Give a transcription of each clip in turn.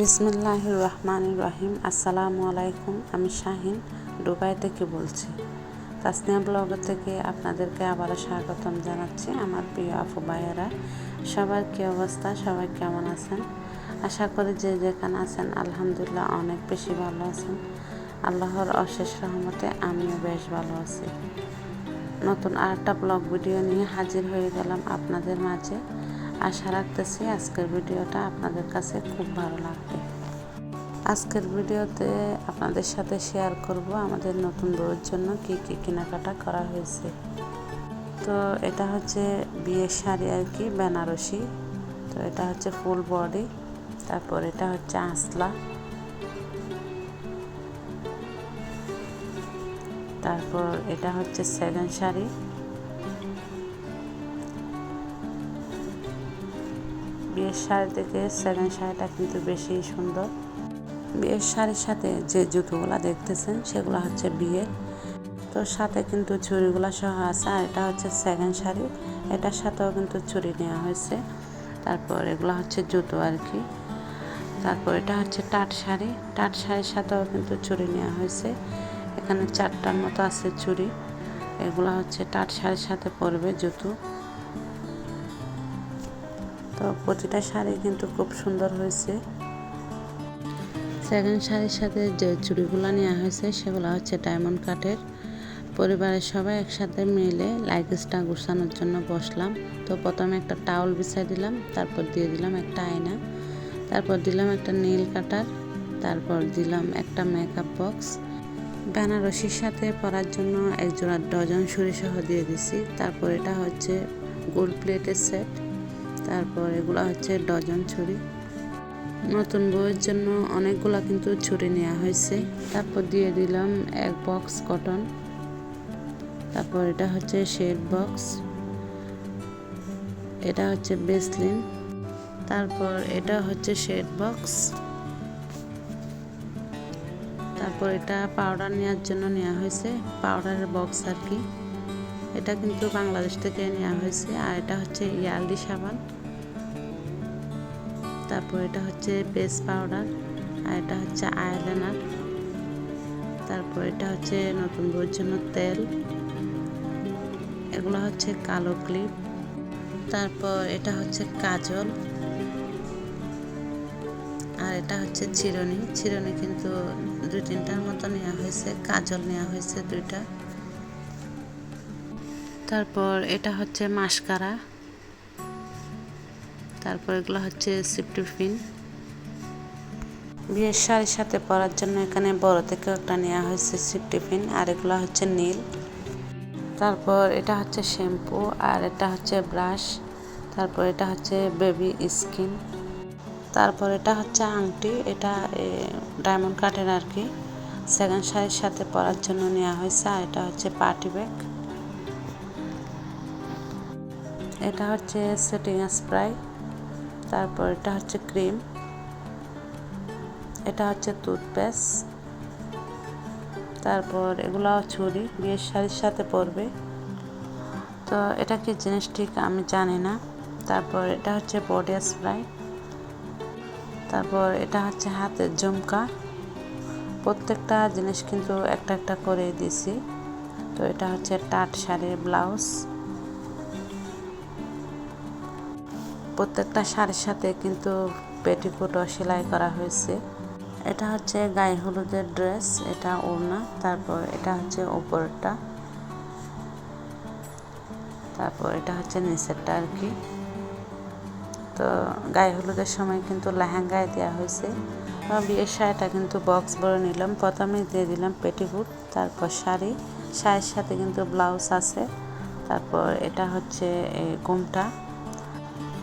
বিসমিল্লাহির রহমানির রহিম। আসসালামু আলাইকুম। আমি শাহিন দুবাই থেকে বলছি। তাসনিয়া ব্লগ থেকে আপনাদেরকে আবারও স্বাগতম জানাচ্ছি। আমার প্রিয় আপু ভাইয়েরা, সবার কী অবস্থা, সবাই কেমন আছেন? আশা করি যে যেখানে আছেন আলহামদুলিল্লাহ অনেক বেশি ভালো আছেন। আল্লাহর অশেষ রহমতে আমিও বেশ ভালো আছি। নতুন আরেকটা ব্লগ ভিডিও নিয়ে হাজির হয়ে গেলাম আপনাদের মাঝে। আশা রাখতেছি আজকের ভিডিওটা আপনাদের কাছে খুব ভালো লাগবে। আজকের ভিডিওতে আপনাদের সাথে শেয়ার করব আমাদের নতুন বউয়ের জন্য কি কি কেনাকাটা করা হয়েছে। তো এটা হচ্ছে বিয়ের শাড়ি আর কি, বেনারসি। তো এটা হচ্ছে ফুল বডি। তারপর এটা হচ্ছে আঁচলা। তারপর এটা হচ্ছে সেকেন্ড শাড়ি। বিয়ের শাড়ি থেকে সেকেন্ড শাড়িটা কিন্তু বেশি সুন্দর। বিয়ের শাড়ির সাথে যে জুতোগুলো দেখতেছেন সেগুলো হচ্ছে বিয়ের। তো সাথে কিন্তু চুড়িগুলো সহ আছে। আর এটা হচ্ছে সেকেন্ড শাড়ি, এটার সাথেও কিন্তু চুড়ি নেওয়া হয়েছে। তারপর এগুলো হচ্ছে জুতো আর কি। তারপর এটা হচ্ছে টাট শাড়ি, টাট শাড়ির সাথেও কিন্তু চুড়ি নেওয়া হয়েছে। এখানে 4টার মতো আছে চুড়ি। এগুলো হচ্ছে টাট শাড়ির সাথে পরবে জুতো। তো প্রতিটা শাড়ি কিন্তু খুব সুন্দর হয়েছে। সেকেন্ড শাড়ির সাথে যে চুড়িগুলো নেওয়া হয়েছে সেগুলো হচ্ছে ডায়মন্ড কাটের। পরিবারের সবাই একসাথে মিলে লাগেজটা গুছানোর জন্য বসলাম। তো প্রথমে একটা টাওয়াল বিছাই দিলাম, তারপর দিয়ে দিলাম একটা আয়না, তারপর দিলাম একটা নেল কাটার, তারপর দিলাম একটা মেকআপ বক্স। বেনারসির সাথে পরার জন্য একজোড়া ডজন ছুরি সহ দিয়ে দিছি। তারপর এটা হচ্ছে গোল্ড প্লেটের সেট। তারপর এগুলো হচ্ছে ডজন ছুরি। নতুন বউয়ের জন্য অনেকগুলো কিন্তু ছুরি নেওয়া হয়েছে। তারপর দিয়ে দিলাম এক বক্স কটন। তারপর এটা হচ্ছে শেড বক্স, এটা হচ্ছে বেসলিন। তারপর এটা হচ্ছে শেড বক্স। তারপর এটা পাউডার নেওয়ার জন্য নেওয়া হয়েছে, পাউডারের বক্স আর কি। এটা কিন্তু বাংলাদেশ থেকে নেওয়া হয়েছে। আর এটা হচ্ছে ইয়ার্লি সাবান। তারপর এটা হচ্ছে বেস পাউডার। আর এটা হচ্ছে আইলাইনার। তারপর এটা হচ্ছে নতুন বউয়ের জন্য তেল। এগুলো হচ্ছে কালো ক্লিপ। তারপর এটা হচ্ছে কাজল। আর এটা হচ্ছে চিরুনি। চিরুনি কিন্তু 2-3টার মতো নেওয়া হয়েছে, কাজল নেওয়া হয়েছে 2টা। তারপর এটা হচ্ছে মাস্কারা। তারপর এগুলো হচ্ছে সিফটি পিন। বিয়ের শাড়ির সাথে পরার জন্য এখানে বড় থেকে একটা নেওয়া হয়েছে সিফটি পিন। আর এগুলো হচ্ছে নীল। তারপর এটা হচ্ছে শ্যাম্পু। আর এটা হচ্ছে ব্রাশ। তারপর এটা হচ্ছে বেবি স্কিন। তারপর এটা হচ্ছে আংটি, এটা ডায়মন্ড কাটের আর কি। সেকেন্ড শাড়ির সাথে পরার জন্য নেওয়া হয়েছে। আর এটা হচ্ছে পার্টি ব্যাগ। এটা হচ্ছে সেটিং স্প্রে। তারপর এটা হচ্ছে ক্রিম। এটা হচ্ছে টুথপেস্ট। তারপর এগুলো ছুরি, বিয়ের শাড়ির সাথে পরবে। তো এটা কি জিনিস ঠিক আমি জানি না। তারপর এটা হচ্ছে বডি স্প্রে। তারপর এটা হচ্ছে হাতের ঝুমকা। প্রত্যেকটা জিনিস কিন্তু একটা একটা করে দিছি। তো এটা হচ্ছে টাট শাড়ির ব্লাউজ। প্রত্যেকটা শাড়ির সাথে কিন্তু পেটিকোটও সেলাই করা হয়েছে। এটা হচ্ছে গায়ে হলুদের ড্রেস, এটা ওড়না। তারপর এটা হচ্ছে উপরটা। তারপর এটা হচ্ছে নিচেরটা আর কি। তো গায়ে হলুদের সময় কিন্তু লেহেঙ্গায় দেওয়া হয়েছে। বিয়ের শাড়িটা কিন্তু বক্স ভরে নিলাম। প্রথমে দিয়ে দিলাম পেটিকোট, তারপর শাড়ি, শাড়ির সাথে কিন্তু ব্লাউজ আছে। তারপর এটা হচ্ছে ঘোমটা।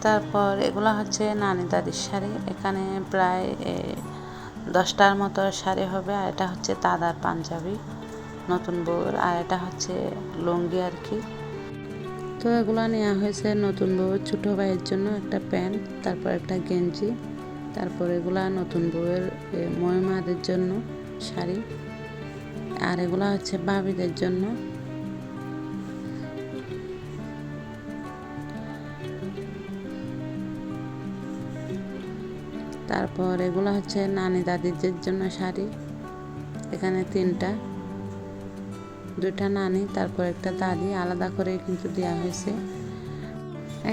তারপর এগুলো হচ্ছে নানি দাদির শাড়ি। এখানে প্রায় 10টার মতো শাড়ি হবে। আর এটা হচ্ছে দাদার পাঞ্জাবি নতুন বউর। আর এটা হচ্ছে লুঙ্গি আর কি। তো এগুলো নেওয়া হয়েছে নতুন বউয়ের ছোটো ভাইয়ের জন্য একটা প্যান্ট, তারপর একটা গেঞ্জি। তারপর এগুলা নতুন বউয়ের মহিমাদের জন্য শাড়ি। আর এগুলা হচ্ছে ভাবিদের জন্য। তারপর এগুলো হচ্ছে নানি দাদিদের জন্য শাড়ি, এখানে 3টা, 2টা নানি তারপর একটা দাদি, আলাদা করে কিন্তু দেওয়া হয়েছে।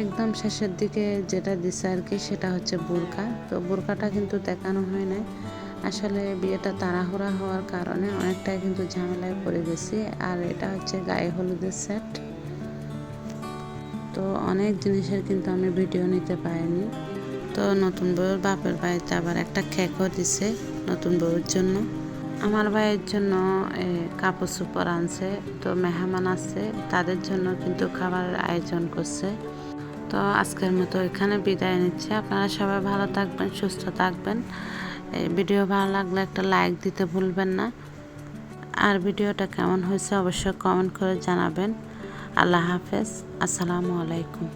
একদম শেষের দিকে যেটা দিছে আর কি সেটা হচ্ছে বোরকা। তো বোরকাটা কিন্তু দেখানো হয় নাই, আসলে বিয়েটা তাড়াহুড়া হওয়ার কারণে অনেকটাই কিন্তু ঝামেলায় পড়ে গেছি। আর এটা হচ্ছে গায়ে হলুদের সেট, তো অনেক জিনিসের কিন্তু আমি ভিডিও নিতে পারিনি। তো নতুন বউয়ের বাপের বাড়িতে আবার একটা কেকও দিছে নতুন বউয়ের জন্য। আমার ভাইয়ের জন্য কাপড় চোপড় আনছে, তো মেহমান আছে তাদের জন্য কিন্তু খাবারের আয়োজন করছে। তো আজকের মতো এখানে বিদায় নিচ্ছে। আপনারা সবাই ভালো থাকবেন, সুস্থ থাকবেন। ভিডিও ভালো লাগলে একটা লাইক দিতে ভুলবেন না। আর ভিডিওটা কেমন হয়েছে অবশ্যই কমেন্ট করে জানাবেন। আল্লাহ হাফেজ, আসসালামু আলাইকুম।